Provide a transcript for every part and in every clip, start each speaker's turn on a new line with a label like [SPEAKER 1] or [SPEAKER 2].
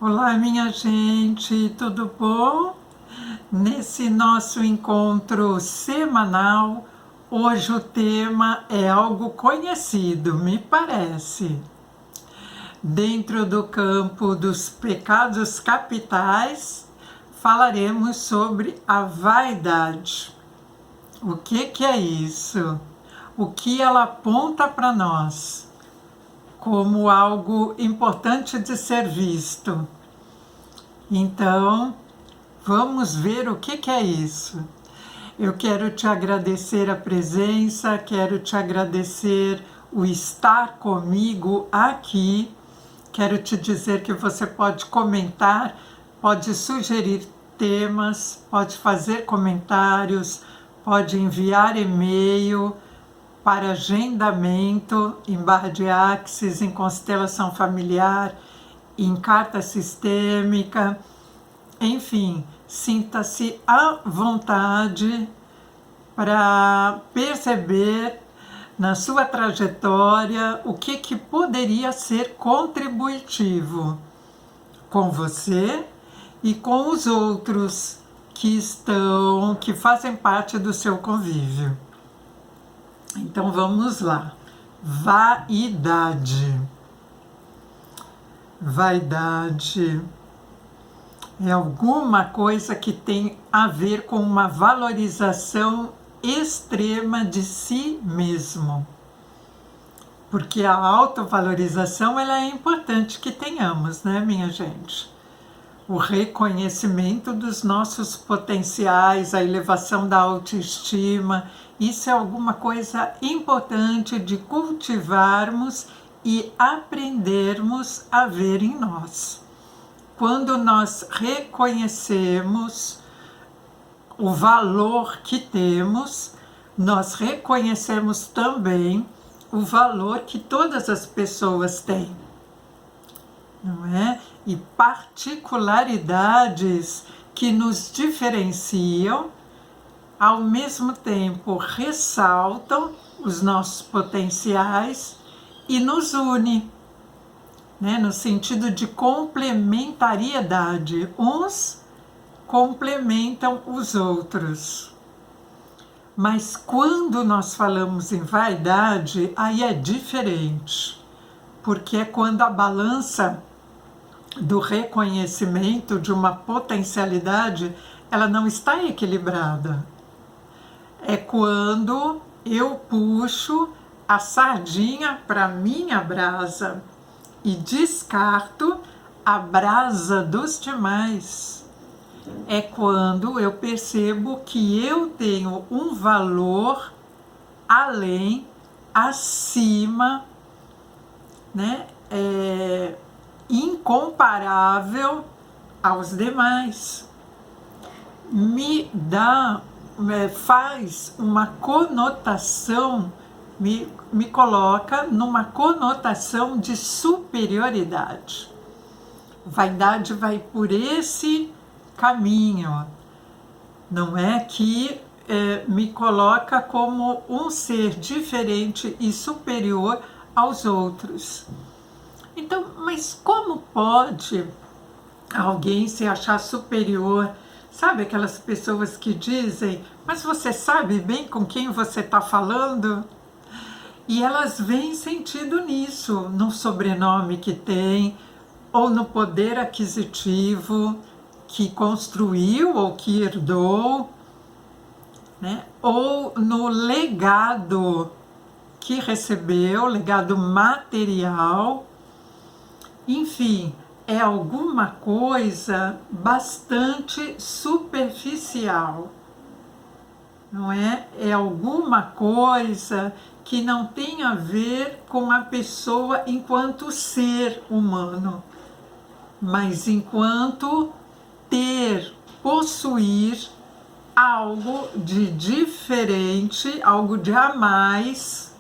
[SPEAKER 1] Olá, minha gente, tudo bom? Nesse nosso encontro semanal, hoje o tema é algo conhecido, me parece. Dentro do campo dos pecados capitais, falaremos sobre a vaidade. O que é isso? O que ela aponta para nós como algo importante de ser visto? Então, vamos ver o que é isso. Eu quero te agradecer a presença, quero te agradecer o estar comigo aqui. Quero te dizer que você pode comentar, pode sugerir temas, pode fazer comentários, pode enviar e-mail para agendamento em barra de Axis, em constelação familiar, em carta sistêmica. Enfim, sinta-se à vontade para perceber na sua trajetória o que poderia ser contributivo com você e com os outros que fazem parte do seu convívio. Então vamos lá. Vaidade. Vaidade é alguma coisa que tem a ver com uma valorização extrema de si mesmo. Porque a autovalorização ela é importante que tenhamos, né, minha gente? O reconhecimento dos nossos potenciais, a elevação da autoestima, isso é alguma coisa importante de cultivarmos e aprendermos a ver em nós. Quando nós reconhecemos o valor que temos, nós reconhecemos também o valor que todas as pessoas têm, não é? E particularidades que nos diferenciam, ao mesmo tempo ressaltam os nossos potenciais e nos une, né? No sentido de complementariedade. Uns complementam os outros. Mas quando nós falamos em vaidade, aí é diferente, porque é quando a balança do reconhecimento de uma potencialidade, ela não está equilibrada. É quando eu puxo a sardinha para minha brasa e descarto a brasa dos demais. É quando eu percebo que eu tenho um valor além, acima, né, incomparável aos demais. Me dá, faz uma conotação, me coloca numa conotação de superioridade. Vaidade vai por esse caminho, não é? Que me coloca como um ser diferente e superior aos outros. Então, mas como pode alguém se achar superior? Sabe aquelas pessoas que dizem, mas você sabe bem com quem você está falando? E elas veem sentido nisso, no sobrenome que tem, ou no poder aquisitivo que construiu ou que herdou, né? Ou no legado que recebeu, legado material. Enfim, é alguma coisa bastante superficial, não é? É alguma coisa que não tem a ver com a pessoa enquanto ser humano, mas enquanto possuir algo de diferente, algo de a mais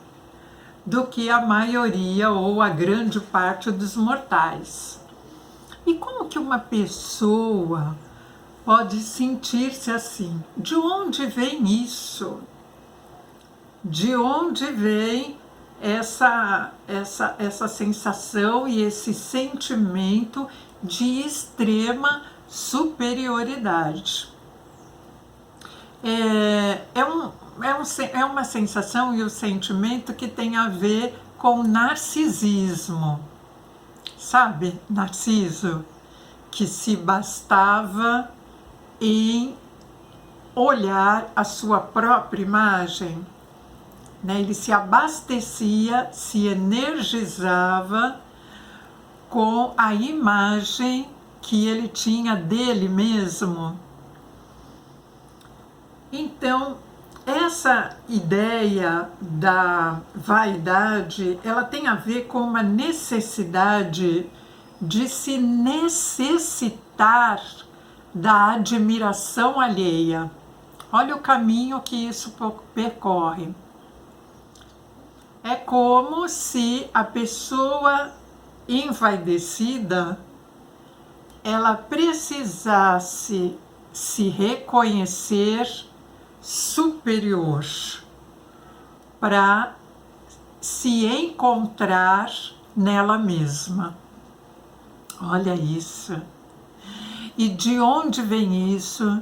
[SPEAKER 1] do que a maioria ou a grande parte dos mortais. E como que uma pessoa pode sentir-se assim? De onde vem isso? De onde vem essa sensação e esse sentimento de extrema superioridade. É uma sensação e um sentimento que tem a ver com narcisismo. Sabe, Narciso, que se bastava em olhar a sua própria imagem, né? Ele se abastecia, se energizava com a imagem que ele tinha dele mesmo. Então, essa ideia da vaidade, ela tem a ver com uma necessidade de se necessitar da admiração alheia. Olha o caminho que isso percorre. É como se a pessoa envaidecida, ela precisasse se reconhecer superior para se encontrar nela mesma. Olha isso. E de onde vem isso?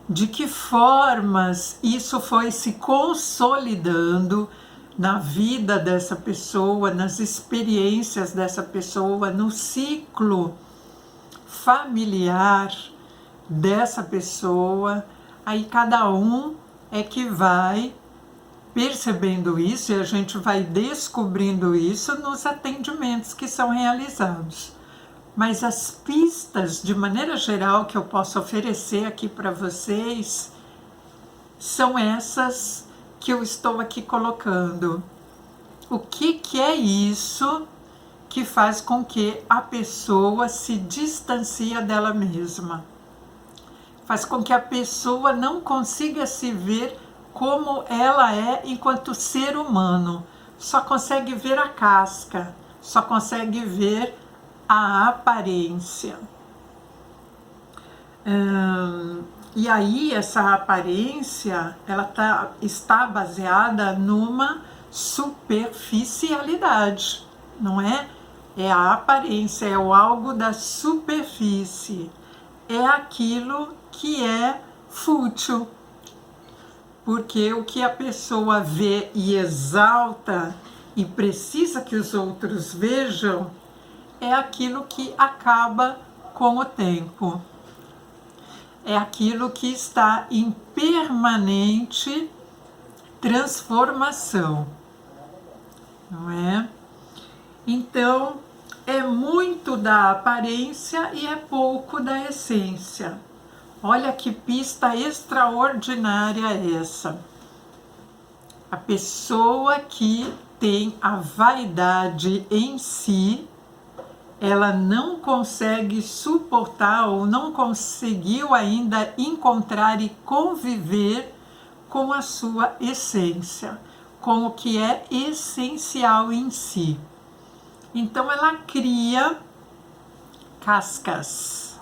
[SPEAKER 1] De que formas isso foi se consolidando na vida dessa pessoa, nas experiências dessa pessoa, no ciclo familiar dessa pessoa? Aí cada um é que vai percebendo isso e a gente vai descobrindo isso nos atendimentos que são realizados. Mas as pistas, de maneira geral, que eu posso oferecer aqui para vocês são essas que eu estou aqui colocando. O que é isso que faz com que a pessoa se distancie dela mesma? Faz com que a pessoa não consiga se ver como ela é enquanto ser humano. Só consegue ver a casca, só consegue ver a aparência. E aí essa aparência, ela está baseada numa superficialidade, não é? É a aparência, é o algo da superfície, é aquilo que é fútil, porque o que a pessoa vê e exalta e precisa que os outros vejam é aquilo que acaba com o tempo, é aquilo que está em permanente transformação, não é? Então, é muito da aparência e é pouco da essência. Olha que pista extraordinária essa. A pessoa que tem a vaidade em si, ela não consegue suportar ou não conseguiu ainda encontrar e conviver com a sua essência, com o que é essencial em si. Então ela cria cascas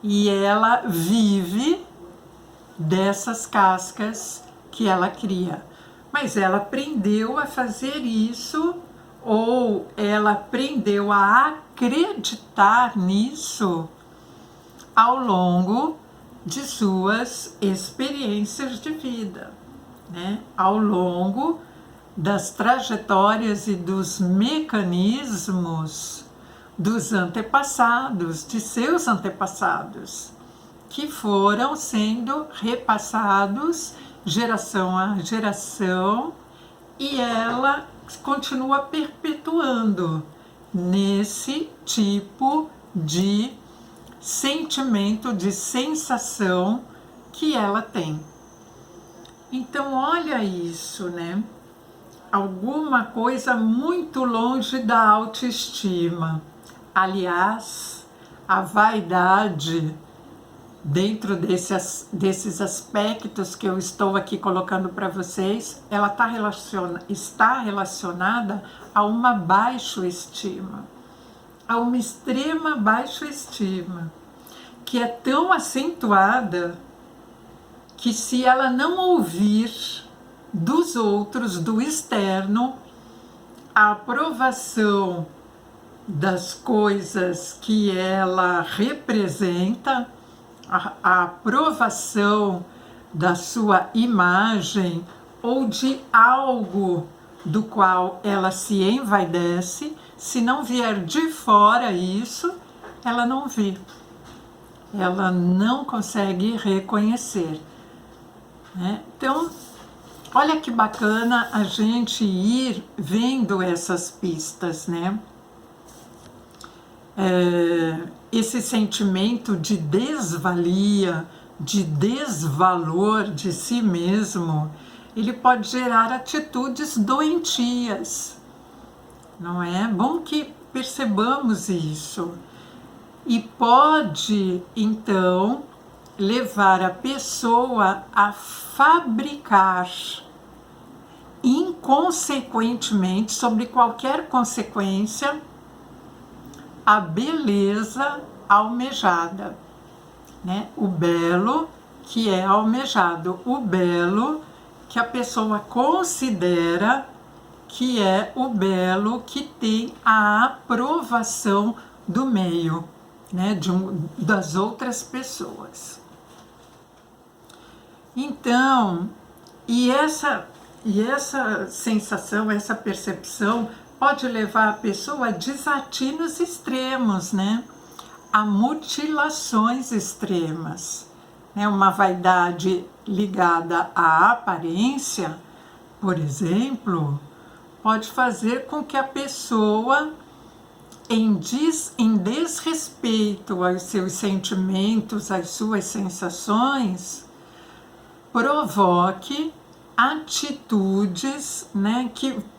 [SPEAKER 1] e ela vive dessas cascas que ela cria. Mas ela aprendeu a fazer isso, ou ela aprendeu a acreditar nisso ao longo de suas experiências de vida, né? Ao longo das trajetórias e dos mecanismos dos antepassados, de seus antepassados, que foram sendo repassados geração a geração, e ela continua perpetuando nesse tipo de sentimento, de sensação que ela tem. Então, olha isso, né? Alguma coisa muito longe da autoestima. Aliás, a vaidade, dentro desses aspectos que eu estou aqui colocando para vocês, ela está relacionada a uma baixa estima, a uma extrema baixa estima, que é tão acentuada que, se ela não ouvir dos outros, do externo, a aprovação das coisas que ela representa, a aprovação da sua imagem ou de algo do qual ela se envaidece. Se não vier de fora isso, ela não vê, ela não consegue reconhecer, né? Então, olha que bacana a gente ir vendo essas pistas, né? Esse sentimento de desvalia, de desvalor de si mesmo, ele pode gerar atitudes doentias, não é? Bom que percebamos isso. E pode, então, levar a pessoa a fabricar inconsequentemente, sobre qualquer consequência, a beleza almejada, né? O belo que é almejado, o belo que a pessoa considera que é o belo que tem a aprovação do meio, né? Das outras pessoas. Então, e essa sensação, essa percepção pode levar a pessoa a desatinos extremos, né? A mutilações extremas, né? Uma vaidade ligada à aparência, por exemplo, pode fazer com que a pessoa, em desrespeito aos seus sentimentos, às suas sensações, provoque atitudes, né,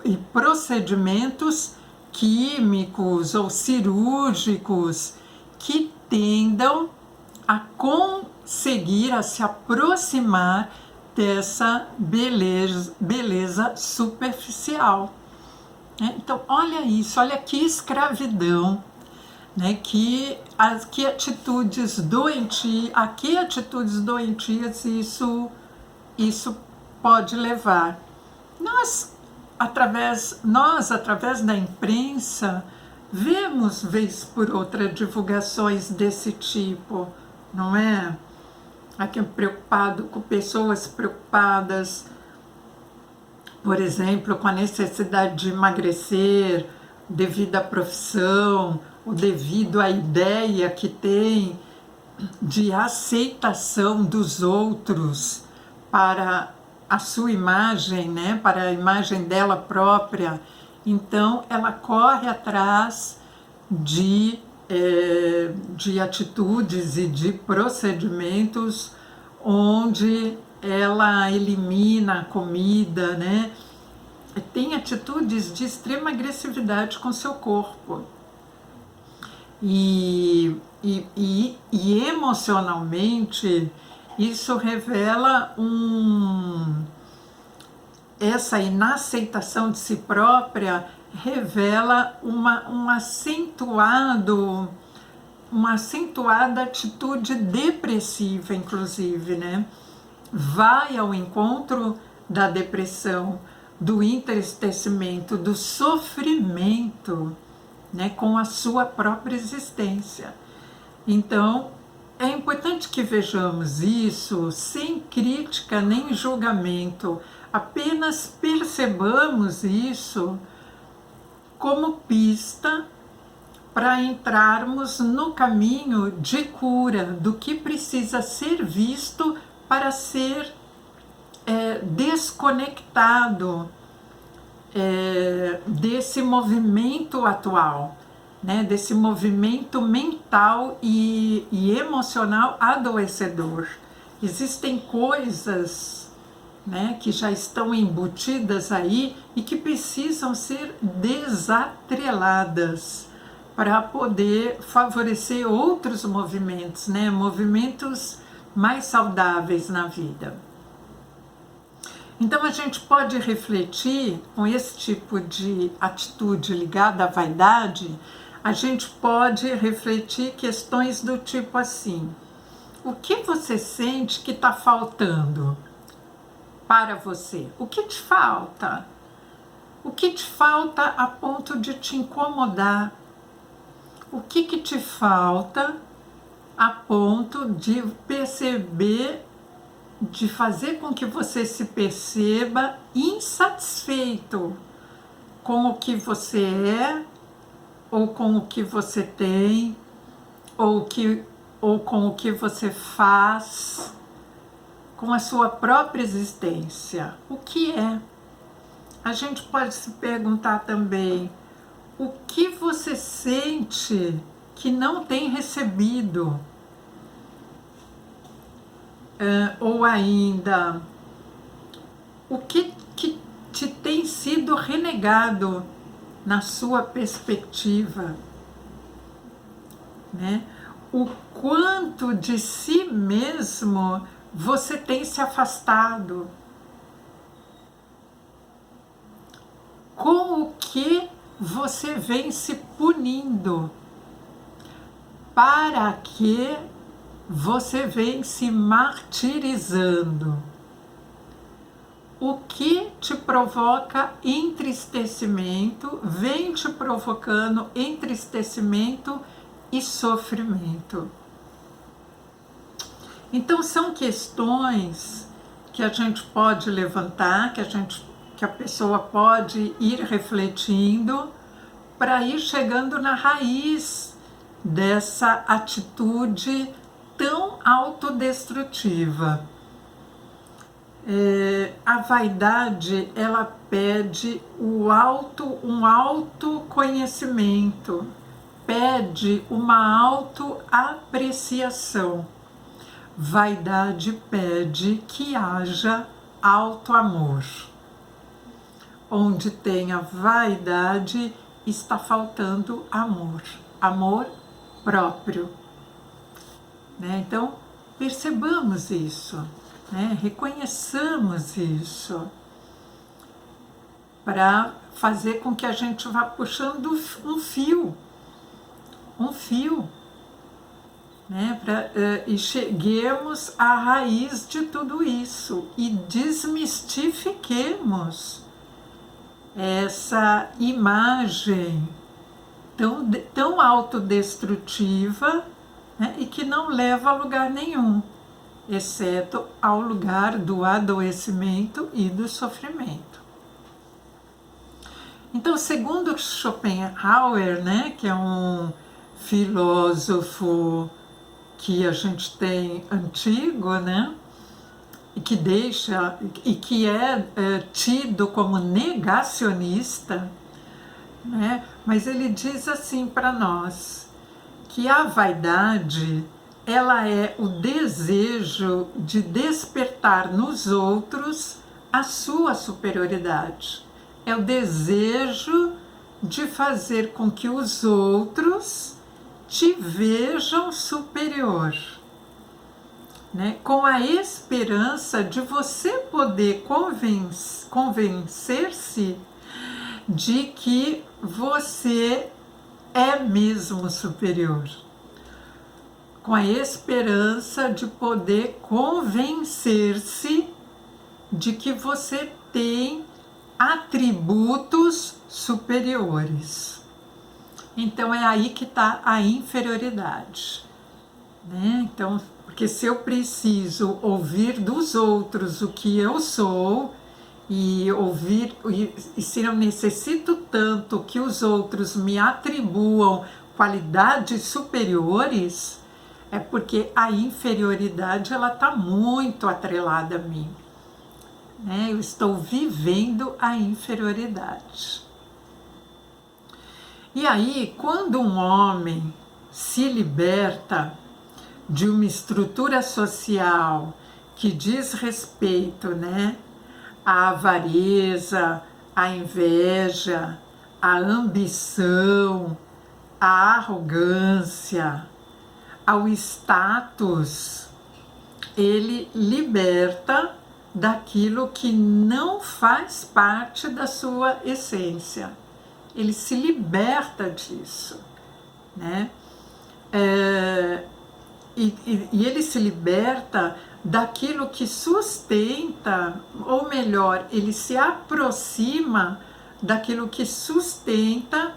[SPEAKER 1] e procedimentos químicos ou cirúrgicos que tendam a conseguir, a se aproximar dessa beleza superficial. Então, olha isso, olha que escravidão, né? Que atitudes doentias, a que atitudes doentias isso pode levar. Nós, através da imprensa, vemos, vez por outra, divulgações desse tipo, não é? Aqui com pessoas preocupadas, por exemplo, com a necessidade de emagrecer devido à profissão, ou devido à ideia que tem de aceitação dos outros para a sua imagem, né, para a imagem dela própria. Então, ela corre atrás de atitudes e de procedimentos onde ela elimina a comida, né? Tem atitudes de extrema agressividade com seu corpo. E emocionalmente, isso revela essa inaceitação de si própria revela uma acentuada atitude depressiva, inclusive, né? Vai ao encontro da depressão, do entristecimento, do sofrimento, né, com a sua própria existência. Então, é importante que vejamos isso sem crítica nem julgamento, apenas percebamos isso como pista para entrarmos no caminho de cura do que precisa ser visto para ser desconectado desse movimento atual, né, desse movimento mental e emocional adoecedor. Existem coisas, né, que já estão embutidas aí e que precisam ser desatreladas para poder favorecer outros movimentos, né, movimentos mais saudáveis na vida. Então a gente pode refletir com esse tipo de atitude ligada à vaidade, a gente pode refletir questões do tipo assim: o que você sente que está faltando para você? O que te falta? O que te falta a ponto de te incomodar? O que te falta a ponto de perceber, de fazer com que você se perceba insatisfeito com o que você é, ou com o que você tem, ou com o que você faz, com a sua própria existência. O que é? A gente pode se perguntar também, o que você sente que não tem recebido? Ou ainda, o que te tem sido renegado na sua perspectiva, né? O quanto de si mesmo você tem se afastado? Com o que você vem se punindo? Para que você vem se martirizando? O que te provoca entristecimento, vem te provocando entristecimento e sofrimento. Então são questões que a gente pode levantar, que a pessoa pode ir refletindo para ir chegando na raiz dessa atitude tão autodestrutiva. A vaidade, ela pede um autoconhecimento, pede uma autoapreciação. Vaidade pede que haja autoamor. Onde tem a vaidade, está faltando amor, amor próprio, né? Então, percebamos isso, né? Reconheçamos isso, para fazer com que a gente vá puxando um fio, né? E cheguemos à raiz de tudo isso e desmistifiquemos essa imagem tão autodestrutiva, né? E que não leva a lugar nenhum, exceto ao lugar do adoecimento e do sofrimento. Então, segundo Schopenhauer, né, que é um filósofo que a gente tem antigo, né, e que é tido como negacionista, né, mas ele diz assim para nós, que a vaidade, ela é o desejo de despertar nos outros a sua superioridade. É o desejo de fazer com que os outros te vejam superior, né? Com a esperança de você poder convencer-se de que você é mesmo superior, com a esperança de poder convencer-se de que você tem atributos superiores. Então é aí que está a inferioridade, né? Então, porque se eu preciso ouvir dos outros o que eu sou, e se eu necessito tanto que os outros me atribuam qualidades superiores, é porque a inferioridade, ela está muito atrelada a mim, né? Eu estou vivendo a inferioridade. E aí, quando um homem se liberta de uma estrutura social que diz respeito, né, à avareza, à inveja, à ambição, à arrogância, ao status, ele liberta daquilo que não faz parte da sua essência. Ele se liberta disso, né? E ele se liberta daquilo que sustenta, ou melhor, ele se aproxima daquilo que sustenta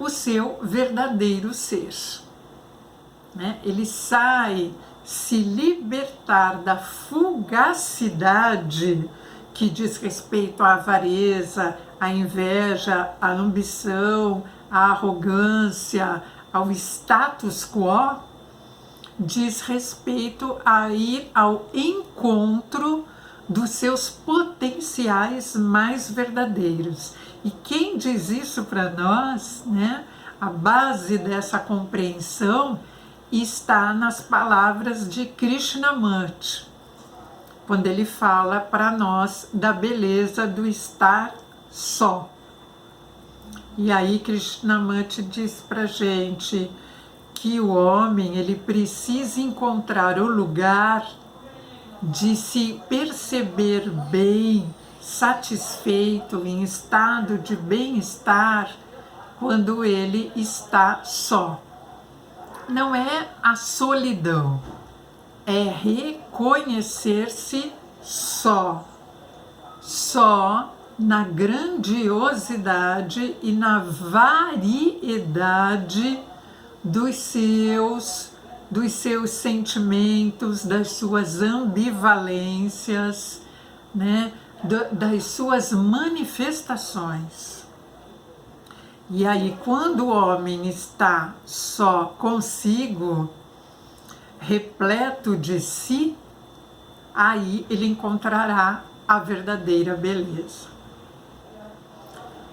[SPEAKER 1] o seu verdadeiro ser. Né? Ele sai se libertar da fugacidade que diz respeito à avareza, à inveja, à ambição, à arrogância, ao status quo, diz respeito a ir ao encontro dos seus potenciais mais verdadeiros. E quem diz isso para nós, né? A base dessa compreensão está nas palavras de Krishnamurti, quando ele fala para nós da beleza do estar só. E aí Krishnamurti diz para a gente que o homem ele precisa encontrar o lugar de se perceber bem, satisfeito, em estado de bem-estar, quando ele está só. Não é a solidão, é reconhecer-se só. Só na grandiosidade e na variedade dos seus sentimentos, das suas ambivalências, né? Das suas manifestações. E aí, quando o homem está só consigo, repleto de si, aí ele encontrará a verdadeira beleza.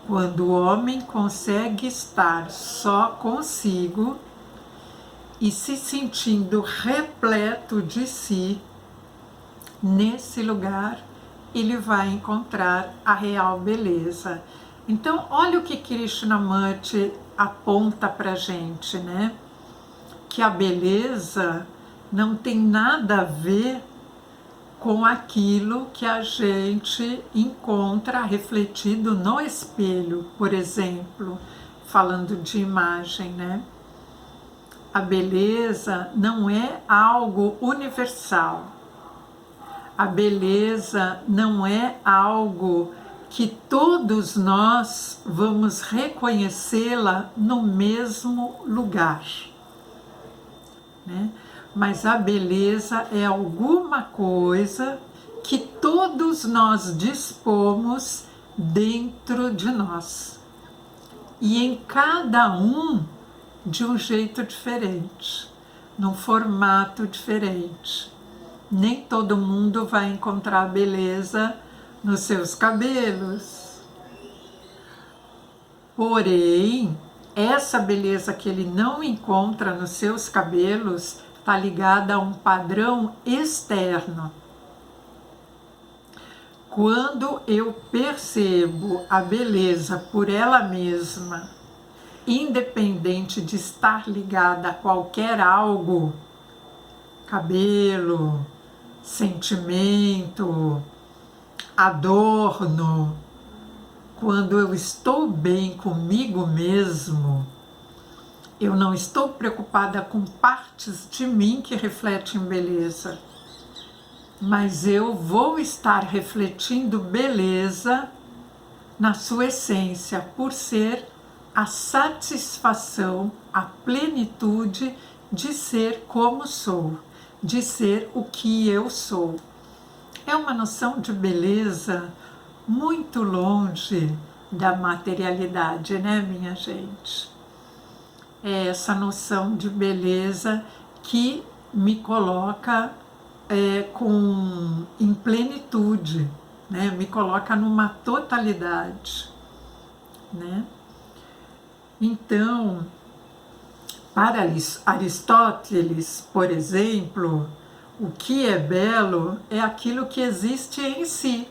[SPEAKER 1] Quando o homem consegue estar só consigo e se sentindo repleto de si, nesse lugar ele vai encontrar a real beleza. Então, olha o que Krishnamurti aponta para a gente, né? Que a beleza não tem nada a ver com aquilo que a gente encontra refletido no espelho, por exemplo, falando de imagem, né? A beleza não é algo universal. A beleza não é algo que todos nós vamos reconhecê-la no mesmo lugar, né? Mas a beleza é alguma coisa que todos nós dispomos dentro de nós. E em cada um de um jeito diferente, num formato diferente. Nem todo mundo vai encontrar beleza nos seus cabelos. Porém, essa beleza que ele não encontra nos seus cabelos está ligada a um padrão externo. Quando eu percebo a beleza por ela mesma, independente de estar ligada a qualquer algo, cabelo, sentimento, adorno, quando eu estou bem comigo mesmo, eu não estou preocupada com partes de mim que refletem beleza, mas eu vou estar refletindo beleza na sua essência, por ser a satisfação, a plenitude de ser como sou, de ser o que eu sou. É uma noção de beleza muito longe da materialidade, né, minha gente? É essa noção de beleza que me coloca em plenitude, né? Me coloca numa totalidade, né? Então, para Aristóteles, por exemplo, o que é belo é aquilo que existe em si,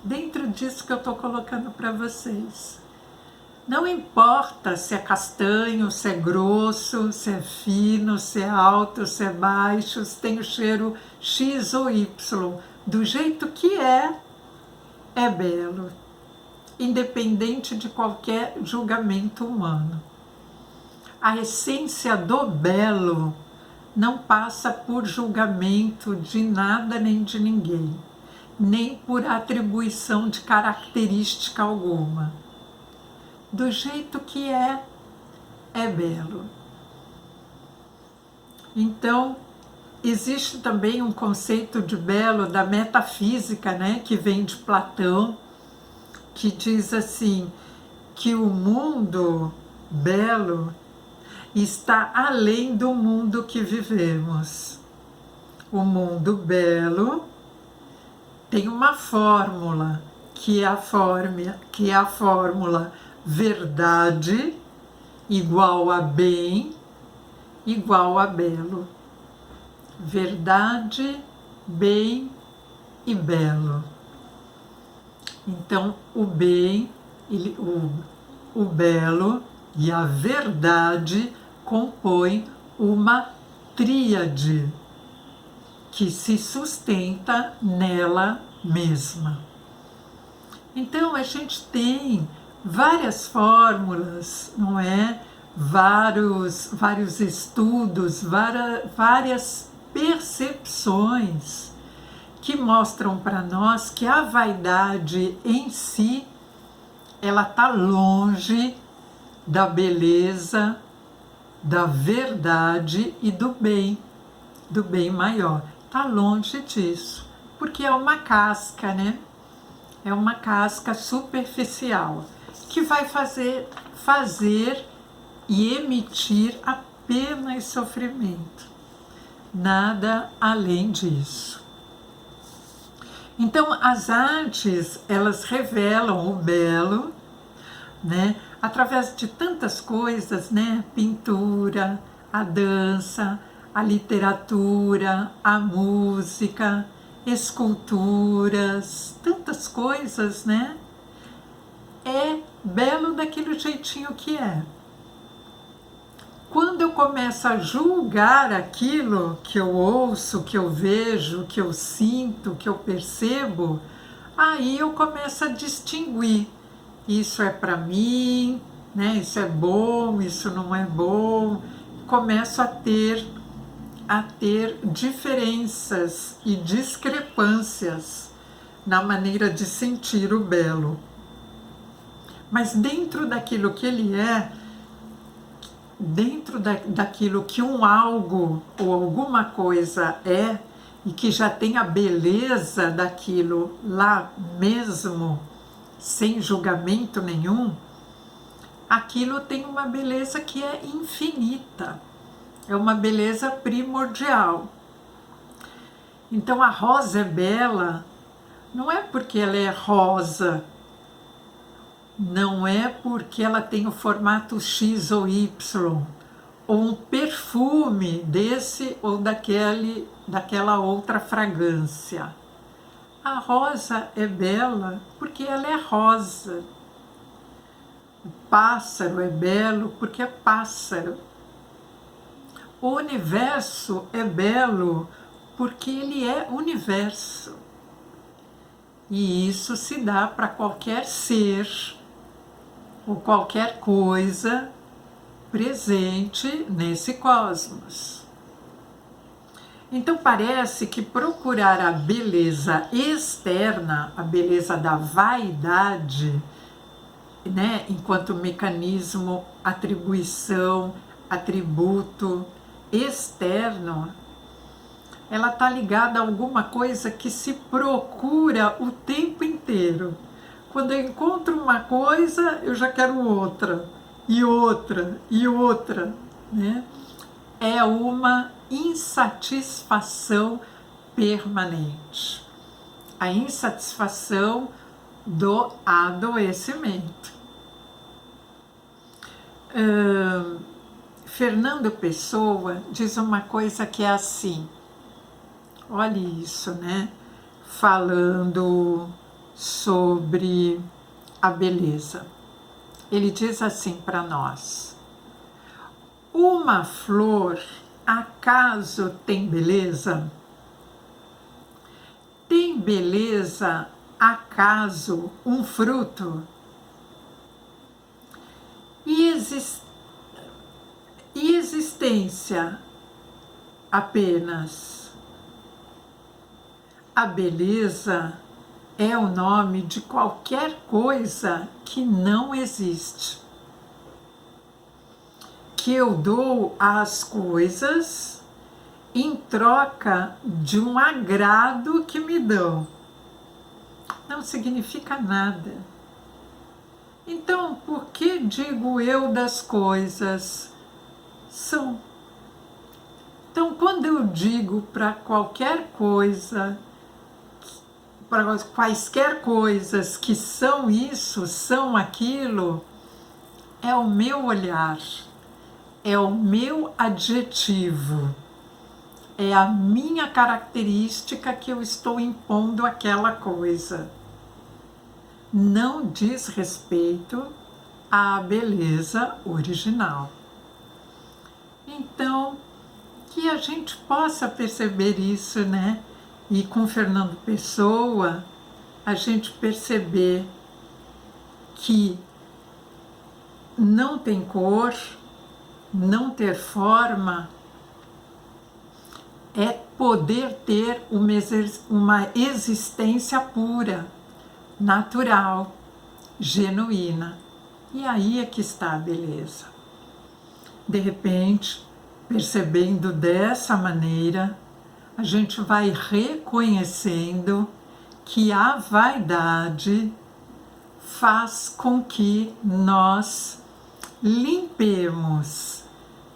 [SPEAKER 1] dentro disso que eu estou colocando para vocês. Não importa se é castanho, se é grosso, se é fino, se é alto, se é baixo, se tem o cheiro X ou Y. Do jeito que é belo, independente de qualquer julgamento humano. A essência do belo não passa por julgamento de nada nem de ninguém, nem por atribuição de característica alguma. Do jeito que é, é belo. Então, existe também um conceito de belo da metafísica, né, que vem de Platão, que diz assim, que o mundo belo está além do mundo que vivemos. O mundo belo tem uma fórmula, que é a fórmula verdade igual a bem igual a belo. Verdade, bem e belo. Então, o bem, o belo e a verdade compõem uma tríade que se sustenta nela mesma. Então, a gente tem várias fórmulas, não é? Vários estudos, várias percepções que mostram para nós que a vaidade em si, ela está longe da beleza, da verdade e do bem maior. Está longe disso, porque é uma casca, né? É uma casca superficial que vai fazer e emitir apenas sofrimento. Nada além disso. Então, as artes, elas revelam o belo, né? Através de tantas coisas, né? Pintura, a dança, a literatura, a música, esculturas, tantas coisas, né? É belo daquele jeitinho que é. Quando eu começo a julgar aquilo que eu ouço, que eu vejo, que eu sinto, que eu percebo, aí eu começo a distinguir. Isso é para mim, né? Isso é bom, isso não é bom. Começo a ter diferenças e discrepâncias na maneira de sentir o belo. Mas dentro daquilo que ele é, dentro daquilo que um algo ou alguma coisa é, e que já tem a beleza daquilo lá mesmo, sem julgamento nenhum, aquilo tem uma beleza que é infinita, é uma beleza primordial. Então a rosa é bela, não é porque ela é rosa, não é porque ela tem o formato X ou Y, ou um perfume desse ou daquela outra fragrância. A rosa é bela porque ela é rosa. O pássaro é belo porque é pássaro. O universo é belo porque ele é universo. E isso se dá para qualquer ser ou qualquer coisa presente nesse cosmos. Então parece que procurar a beleza externa, a beleza da vaidade, né, enquanto mecanismo, atribuição, atributo externo, ela está ligada a alguma coisa que se procura o tempo inteiro. Quando eu encontro uma coisa, eu já quero outra, e outra, e outra, né? É uma insatisfação permanente. A insatisfação do adoecimento. Fernando Pessoa diz uma coisa que é assim, olhe isso, né? Falando sobre a beleza. Ele diz assim para nós: uma flor acaso tem beleza? Tem beleza acaso um fruto? E existência apenas? A beleza é o nome de qualquer coisa que não existe. que eu dou às coisas em troca de um agrado que me dão. Não significa nada. Então, por que digo eu das coisas? São. Então, quando eu digo para qualquer coisa, para quaisquer coisas que são isso, são aquilo, é o meu olhar, é o meu adjetivo, é a minha característica que eu estou impondo àquela coisa. Não diz respeito à beleza original. Então, que a gente possa perceber isso, né? E com Fernando Pessoa, a gente perceber que não tem cor, não ter forma, é poder ter uma existência pura, natural, genuína. E aí é que está a beleza. De repente, percebendo dessa maneira, a gente vai reconhecendo que a vaidade faz com que nós limpemos,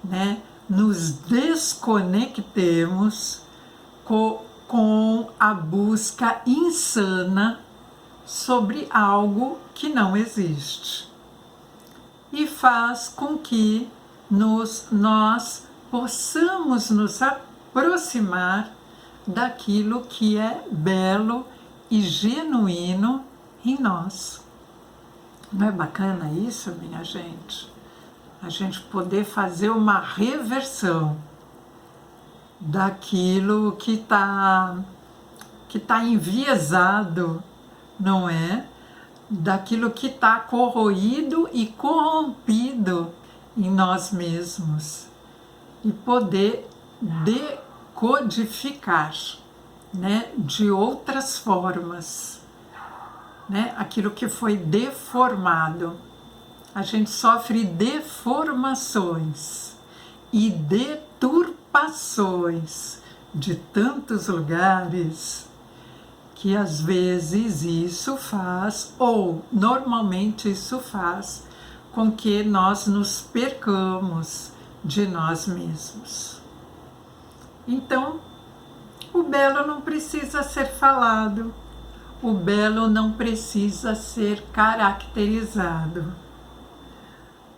[SPEAKER 1] né? Nos desconectemos com a busca insana sobre algo que não existe. E faz com que nós possamos nos aproximar daquilo que é belo e genuíno em nós. Não é bacana isso, minha gente? A gente poder fazer uma reversão daquilo que tá enviesado, não é? Daquilo que está corroído e corrompido em nós mesmos. E poder decodificar, né, de outras formas, né, aquilo que foi deformado. A gente sofre deformações e deturpações de tantos lugares que às vezes isso faz, ou normalmente isso faz, com que nós nos percamos de nós mesmos. Então, o belo não precisa ser falado, o belo não precisa ser caracterizado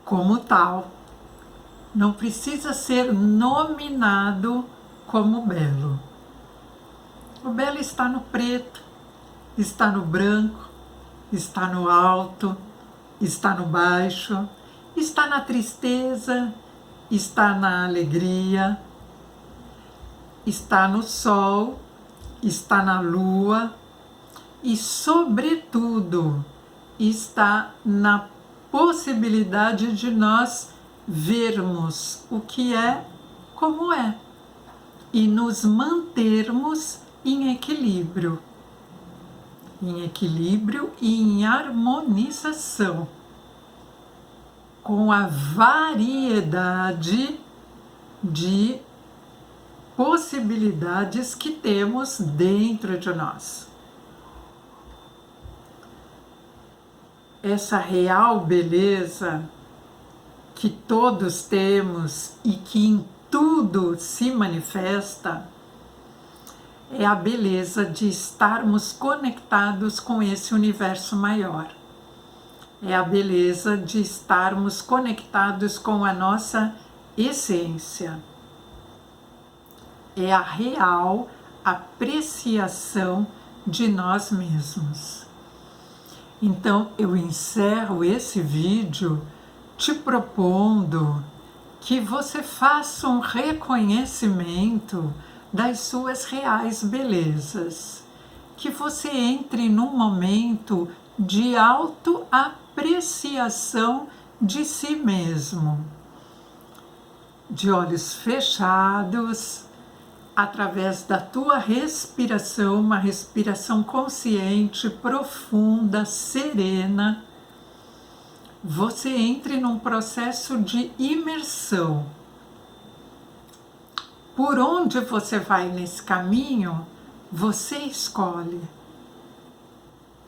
[SPEAKER 1] como tal, não precisa ser nominado como belo. O belo está no preto, está no branco, está no alto, está no baixo, está na tristeza, está na alegria, está no sol, está na lua e, sobretudo, está na possibilidade de nós vermos o que é como é e nos mantermos em equilíbrio e em harmonização com a variedade de possibilidades que temos dentro de nós. Essa real beleza que todos temos e que em tudo se manifesta é a beleza de estarmos conectados com esse universo maior. É a beleza de estarmos conectados com a nossa essência. É a real apreciação de nós mesmos. Então, eu encerro esse vídeo te propondo que você faça um reconhecimento das suas reais belezas, que você entre num momento de autoapreciação de si mesmo, de olhos fechados, através da tua respiração, uma respiração consciente, profunda, serena, você entre num processo de imersão. Por onde você vai nesse caminho, você escolhe.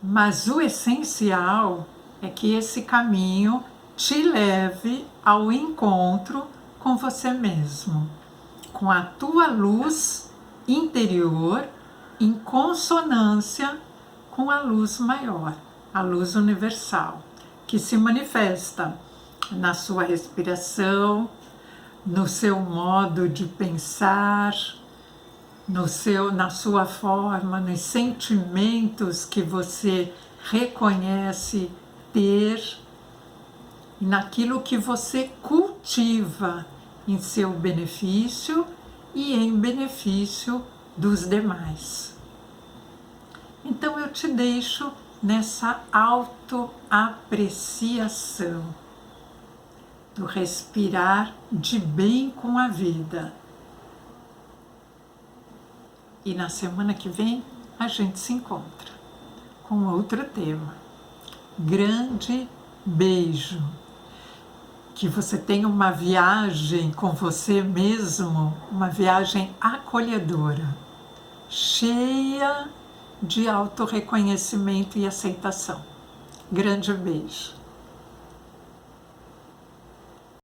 [SPEAKER 1] Mas o essencial é que esse caminho te leve ao encontro com você mesmo, com a tua luz interior em consonância com a luz maior, a luz universal, que se manifesta na sua respiração, no seu modo de pensar, na sua forma, nos sentimentos que você reconhece ter, e naquilo que você cultiva em seu benefício e em benefício dos demais. Então eu te deixo nessa autoapreciação do respirar de bem com a vida. E na semana que vem a gente se encontra com outro tema. Grande beijo. Que você tenha uma viagem com você mesmo, uma viagem acolhedora, cheia de autorreconhecimento e aceitação. Grande beijo.